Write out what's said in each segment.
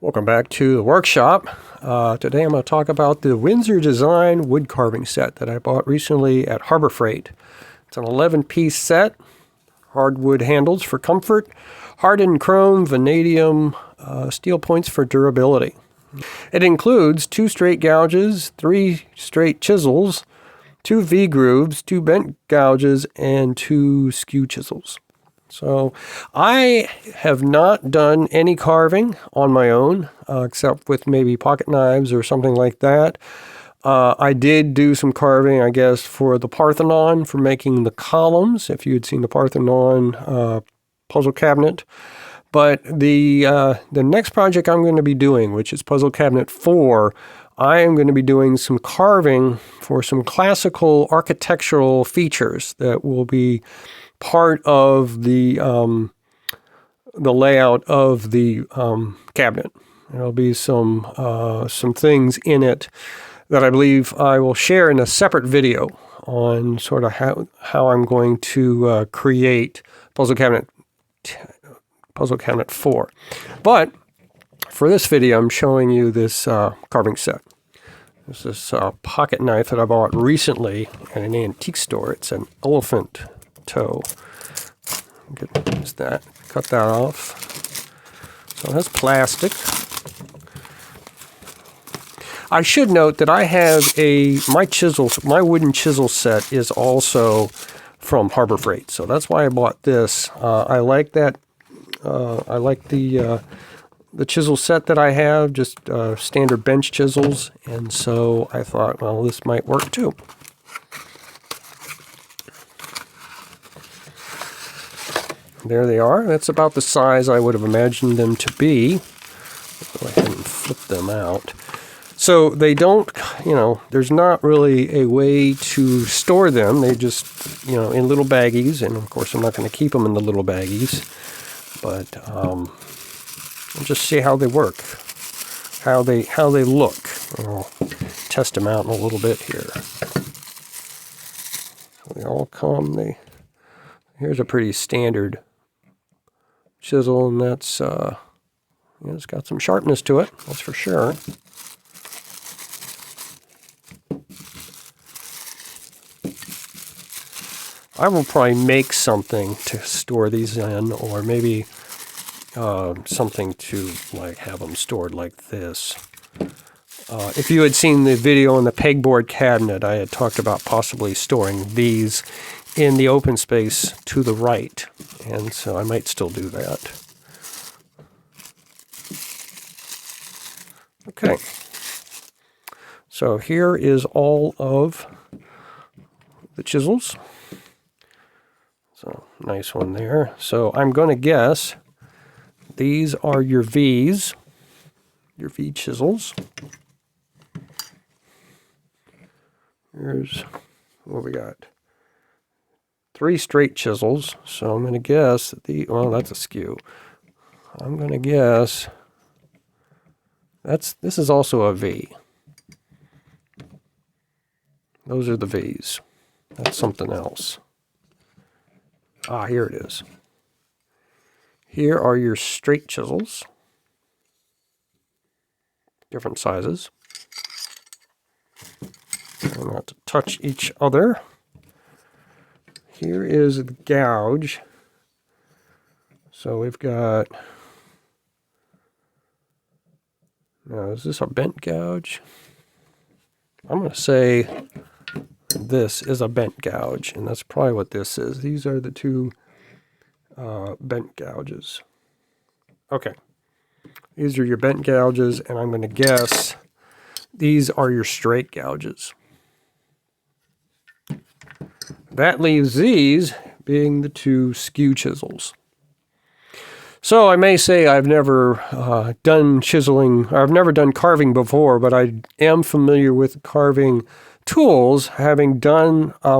Welcome back to the workshop. Today I'm going to talk about the Windsor Design wood carving set that I bought recently at Harbor Freight. It's an 11-piece set, hardwood handles for comfort, hardened chrome, vanadium, steel points for durability. It includes 2 straight gouges, 3 straight chisels, 2 V-grooves, 2 bent gouges, and 2 skew chisels. So I have not done any carving on my own, except with maybe pocket knives or something like that. I did do some carving, I guess, for the Parthenon, for making the columns, if you had seen the Parthenon puzzle cabinet. But the next project I'm going to be doing, which is Puzzle Cabinet 4, I am going to be doing some carving for some classical architectural features that will be part of the layout of the cabinet. There'll be some things in it that I believe I will share in a separate video on sort of how I'm going to create Puzzle Cabinet 4. But for this video, I'm showing you this carving set. This is a pocket knife that I bought recently at an antique store. It's an elephant toe. Use that. Cut that off. So it has plastic. I should note that I have my wooden chisel set is also from Harbor Freight. So that's why I bought this. I like that. I like the chisel set that I have, just standard bench chisels. And so I thought, well, this might work too. There they are. That's about the size I would have imagined them to be. Go ahead and flip them out. So they don't, there's not really a way to store them. They just, in little baggies. And of course, I'm not going to keep them in the little baggies. But I'll just see how they work, how they look. I'll test them out in a little bit here. So they all come. Here's a pretty standard chisel, and that's it's got some sharpness to it, that's for sure. I will probably make something to store these in, or maybe something to have them stored like this. If you had seen the video on the pegboard cabinet, I had talked about possibly storing these in the open space to the right, and so I might still do that. Okay, so here is all of the chisels. So nice one there. So I'm going to guess these are your V's, your V chisels. Here's what we got. 3 straight chisels, so I'm going to guess that that's a skew. I'm going to guess this is also a V. Those are the V's. That's something else. Here it is. Here are your straight chisels. Different sizes. Try not to touch each other. Here is the gouge. So we've got, now is this a bent gouge? I'm going to say this is a bent gouge, and that's probably what this is. These are the 2 bent gouges. Okay. These are your bent gouges, and I'm going to guess these are your straight gouges. That leaves these being the 2 skew chisels. So I may say I've never done chiseling, I've never done carving before, but I am familiar with carving tools, having done, I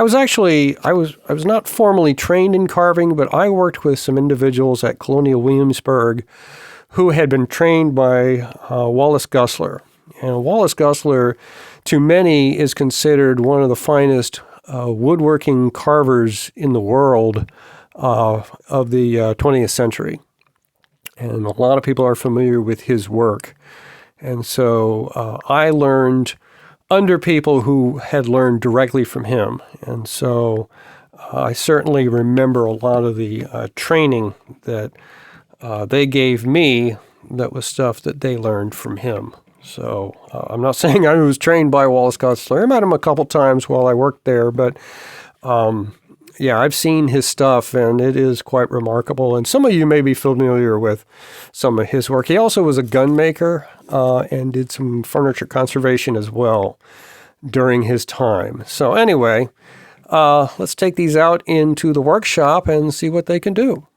was not formally trained in carving, but I worked with some individuals at Colonial Williamsburg who had been trained by Wallace Gusler. And Wallace Gusler, to many, is considered one of the finest woodworking carvers in the world of the 20th century. and a lot of people are familiar with his work. And so I learned under people who had learned directly from him. And so I certainly remember a lot of the training that they gave me that was stuff that they learned from him. So I'm not saying I was trained by Wallace Gosselaar. I met him a couple times while I worked there, but yeah, I've seen his stuff, and it is quite remarkable. And some of you may be familiar with some of his work. He also was a gun maker and did some furniture conservation as well during his time. So anyway, let's take these out into the workshop and see what they can do.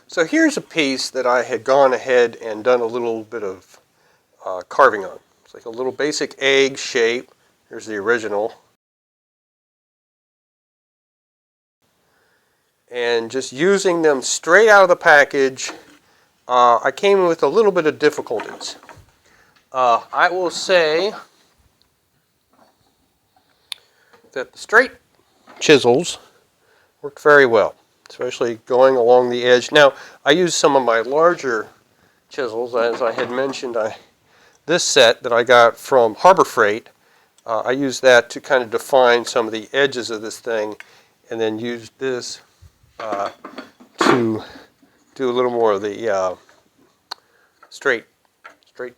So here's a piece that I had gone ahead and done a little bit of carving on. It's like a little basic egg shape. Here's the original. And just using them straight out of the package, I came with a little bit of difficulties. I will say that the straight chisels worked very well, especially going along the edge. Now, I used some of my larger chisels, as I had mentioned. This set that I got from Harbor Freight, I used that to kind of define some of the edges of this thing, and then used this to do a little more of the straight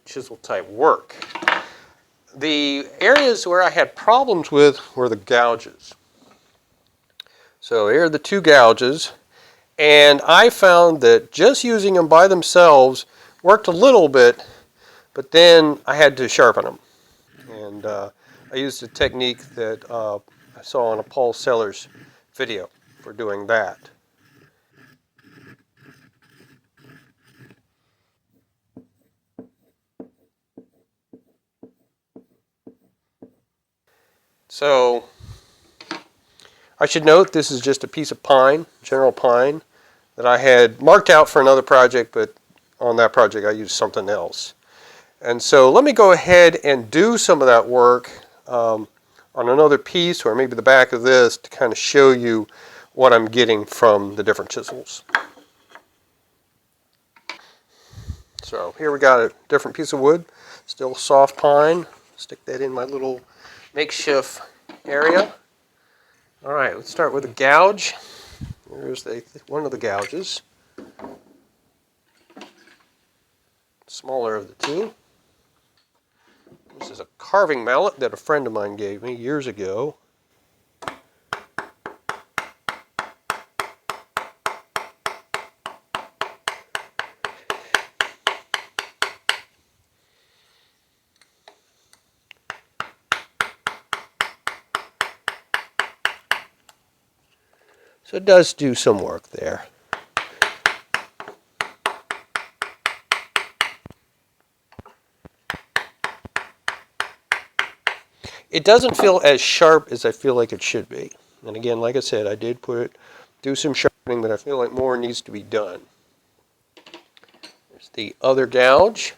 chisel type work. The areas where I had problems with were the gouges. So here are the two gouges, and I found that just using them by themselves worked a little bit, but then I had to sharpen them. And I used a technique that I saw on a Paul Sellers video for doing that. So I should note this is just a piece of pine, general pine, that I had marked out for another project, but on that project I used something else. And so let me go ahead and do some of that work on another piece, or maybe the back of this, to kind of show you what I'm getting from the different chisels. So here we got a different piece of wood, still soft pine. Stick that in my little makeshift area. All right, let's start with a gouge. Here's one of the gouges. Smaller of the two. This is a carving mallet that a friend of mine gave me years ago. So it does do some work there. It doesn't feel as sharp as I feel like it should be. And again, like I said, I did do some sharpening, but I feel like more needs to be done. There's the other gouge.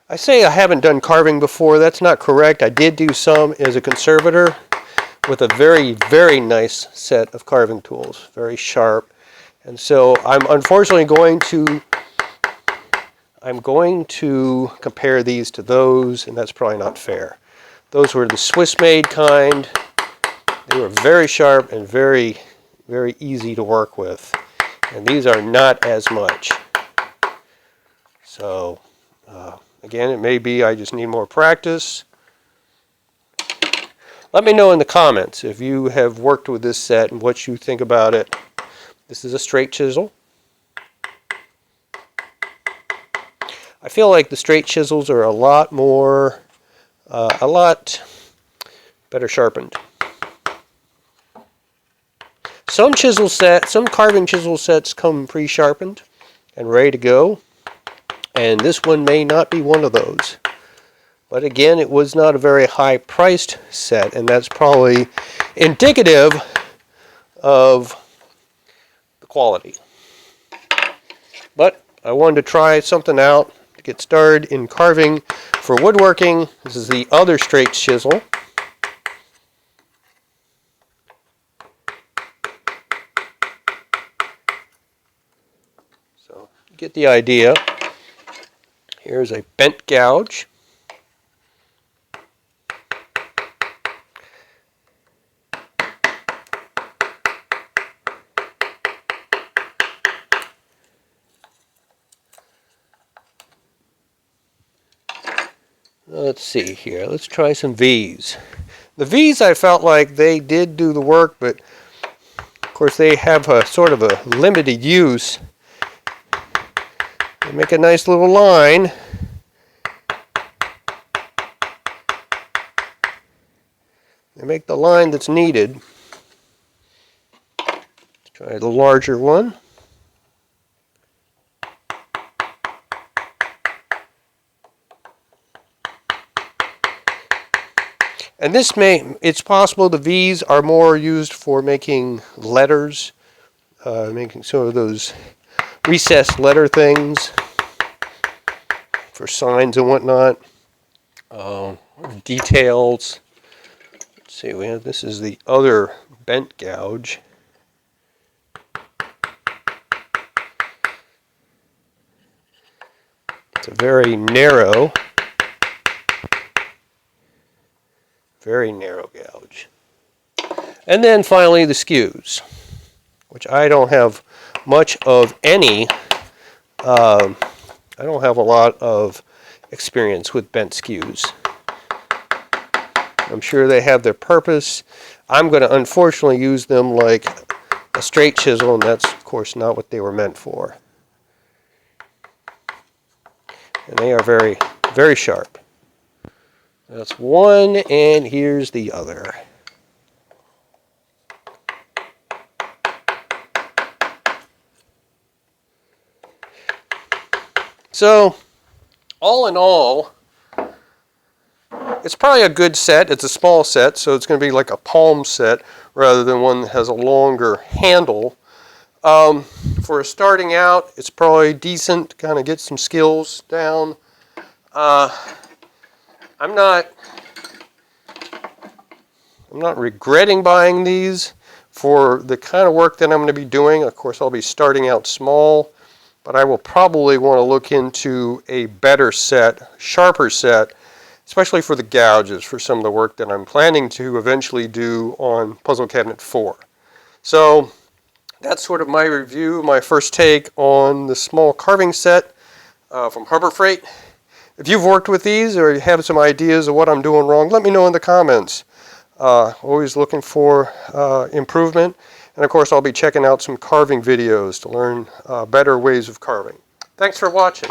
I say I haven't done carving before. That's not correct. I did do some as a conservator with a very, very nice set of carving tools, very sharp. And so I'm unfortunately going to compare these to those, and that's probably not fair. Those were the Swiss-made kind. They were very sharp and very, very easy to work with. And these are not as much. So again, it may be I just need more practice. Let me know in the comments if you have worked with this set and what you think about it. This is a straight chisel. I feel like the straight chisels are a lot better sharpened. Some carving chisel sets come pre-sharpened and ready to go, and this one may not be one of those. But again, it was not a very high-priced set, and that's probably indicative of the quality. But I wanted to try something out to get started in carving for woodworking. This is the other straight chisel. So you get the idea. Here's a bent gouge. Let's see here. Let's try some V's. The V's, I felt like they did do the work, but of course they have a sort of a limited use. They make a nice little line. They make the line that's needed. Let's try the larger one. And it's possible the V's are more used for making letters, making some of those recessed letter things for signs and whatnot. Details. Let's see, this is the other bent gouge. It's a very narrow gouge. And then finally the skews, which I don't have much of any. I don't have a lot of experience with bent skews. I'm sure they have their purpose. I'm going to unfortunately use them like a straight chisel, and that's of course not what they were meant for. And they are very, very sharp. That's one, and here's the other. So, all in all, it's probably a good set. It's a small set, so it's going to be like a palm set rather than one that has a longer handle. For starting out, it's probably decent to kind of get some skills down. I'm not regretting buying these for the kind of work that I'm going to be doing. Of course, I'll be starting out small, but I will probably want to look into a better set, sharper set, especially for the gouges, for some of the work that I'm planning to eventually do on Puzzle Cabinet 4. So that's sort of my review, my first take on the small carving set from Harbor Freight. If you've worked with these or you have some ideas of what I'm doing wrong, let me know in the comments. Always looking for improvement. And of course, I'll be checking out some carving videos to learn better ways of carving. Thanks for watching.